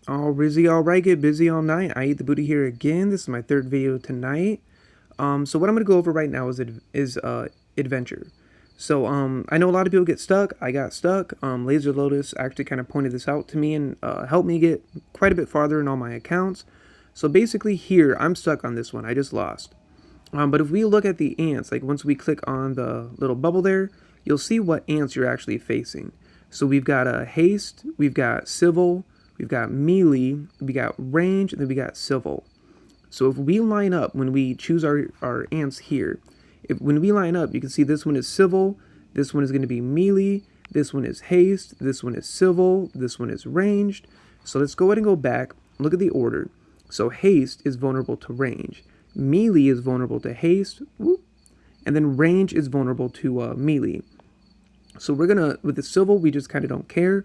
All Rizzy, all right, get busy all night. I eat the booty here again. This is my third video tonight. So what I'm gonna go over right now is adventure. So I know a lot of people get stuck. I got stuck. Laser Lotus actually kind of pointed this out to me and helped me get quite a bit farther in all my accounts. So basically here, I'm stuck on this one. I just lost. But if we look at the ants, like once we click on the little bubble there, you'll see what ants you're actually facing. So we've got a haste, we've got civil, we've got melee, we got range, and then we got civil. So if we line up, when we choose our ants here, when we line up, you can see this one is civil, this one is going to be melee, this one is haste, this one is civil, this one is ranged. So let's go ahead and go back, look at the order. So haste is vulnerable to range. Melee is vulnerable to haste, and then range is vulnerable to melee. So we're gonna, with the civil, we just kind of don't care.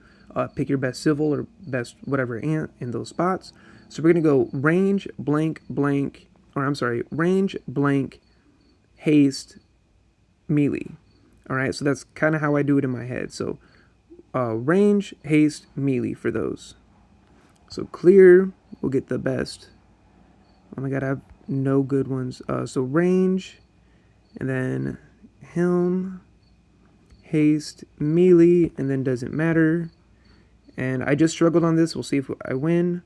Pick your best civil or best whatever ant in those spots. So we're gonna go range, blank, blank, or I'm sorry, range, blank, haste, melee. All right, so that's kind of how I do it in my head. So range, haste, melee for those. So clear, we'll get the best. Oh my god, I have no good ones. So range, and then him, haste, melee, and then doesn't matter. And I just struggled on this. We'll see if I win.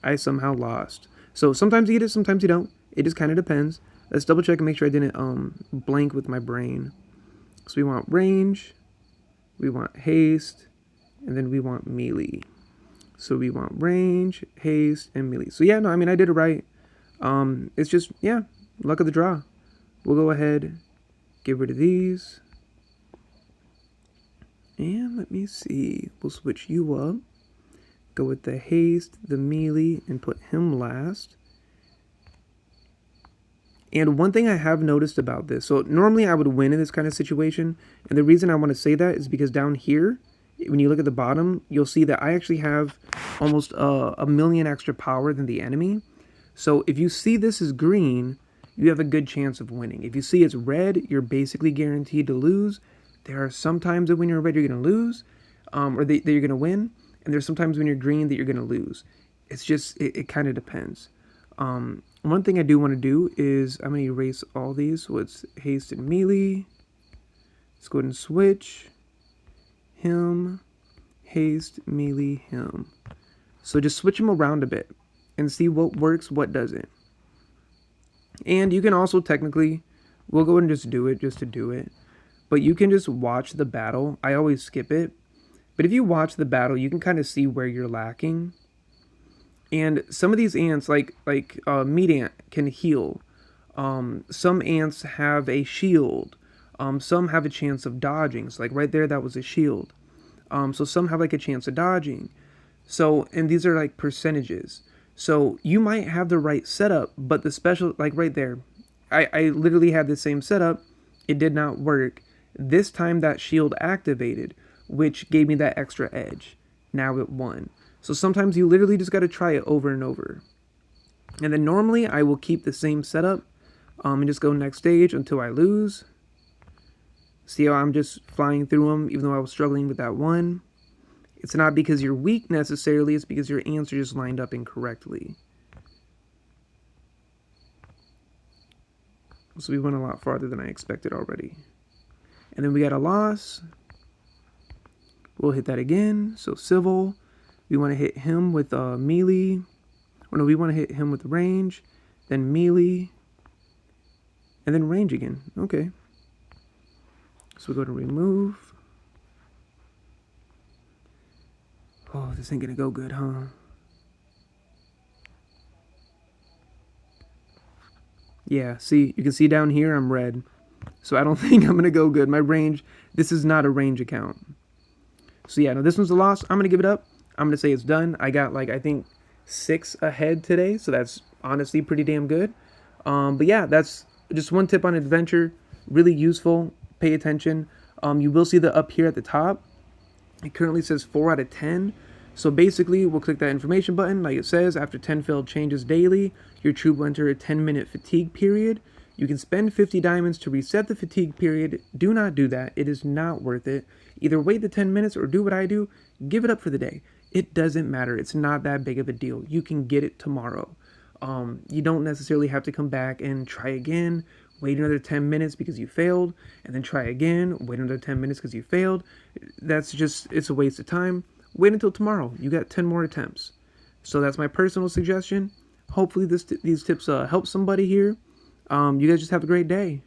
I somehow lost. So sometimes you get it, sometimes you don't. It just kind of depends. Let's double check and make sure I didn't blank with my brain. So we want range, we want haste, and then we want melee. So we want range, haste, and melee. So yeah, no, I mean, I did it right. It's just, yeah, luck of the draw. We'll go ahead, get rid of these. And let me see, we'll switch you up. Go with the haste, the melee, and put him last. And one thing I have noticed about this, so normally I would win in this kind of situation, and the reason I want to say that is because down here, when you look at the bottom, you'll see that I actually have almost a million extra power than the enemy. So if you see this as green, you have a good chance of winning. If you see it's red, you're basically guaranteed to lose. There are some times that when you're red, you're going to lose, or that you're going to win. And there's sometimes when you're green that you're going to lose. It's just, it kind of depends. One thing I do want to do is I'm going to erase all these. So it's haste and melee. Let's go ahead and switch. Him, haste, melee, him. So just switch them around a bit and see what works, what doesn't. And you can also technically, we'll go ahead and just do it just to do it. But you can just watch the battle. I always skip it. But if you watch the battle, you can kind of see where you're lacking. And some of these ants, like meat ant, can heal. Some ants have a shield. Some have a chance of dodging. So like right there, that was a shield. So some have like a chance of dodging. So, and these are like percentages. So you might have the right setup, but the special, like right there, I literally had the same setup. It did not work. This time that shield activated, which gave me that extra edge. Now it won. So sometimes you literally just got to try it over and over. And then normally I will keep the same setup and just go next stage until I lose. See how I'm just flying through them even though I was struggling with that one. It's not because you're weak necessarily, it's because your ants are just lined up incorrectly. So we went a lot farther than I expected already. And then we got a loss. We'll hit that again. So civil. We want to hit him with melee. Or no, we want to hit him with range. Then melee. And then range again. Okay. So we go to remove. Oh, this ain't gonna go good, huh? Yeah, see, you can see down here I'm red. So I don't think I'm gonna go good. My range, this is not a range account. So yeah, no, this one's a loss. I'm gonna give it up. I'm gonna say it's done. I got like, I think 6 ahead today. So that's honestly pretty damn good. But yeah, that's just one tip on adventure. Really useful. Pay attention. You will see that up here at the top. It currently says 4 out of 10. So basically, we'll click that information button. Like it says, after 10 failed changes daily, your troop will enter a 10-minute fatigue period. You can spend 50 diamonds to reset the fatigue period. Do not do that. It is not worth it. Either wait the 10 minutes or do what I do. Give it up for the day. it doesn't matter. It's not that big of a deal. You can get it tomorrow. You don't necessarily have to come back and try again, wait another 10 minutes because you failed, and then try again, wait another 10 minutes because you failed. It's a waste of time. Wait until tomorrow. You got 10 more attempts. So that's my personal suggestion. Hopefully these tips help somebody here. You guys just have a great day.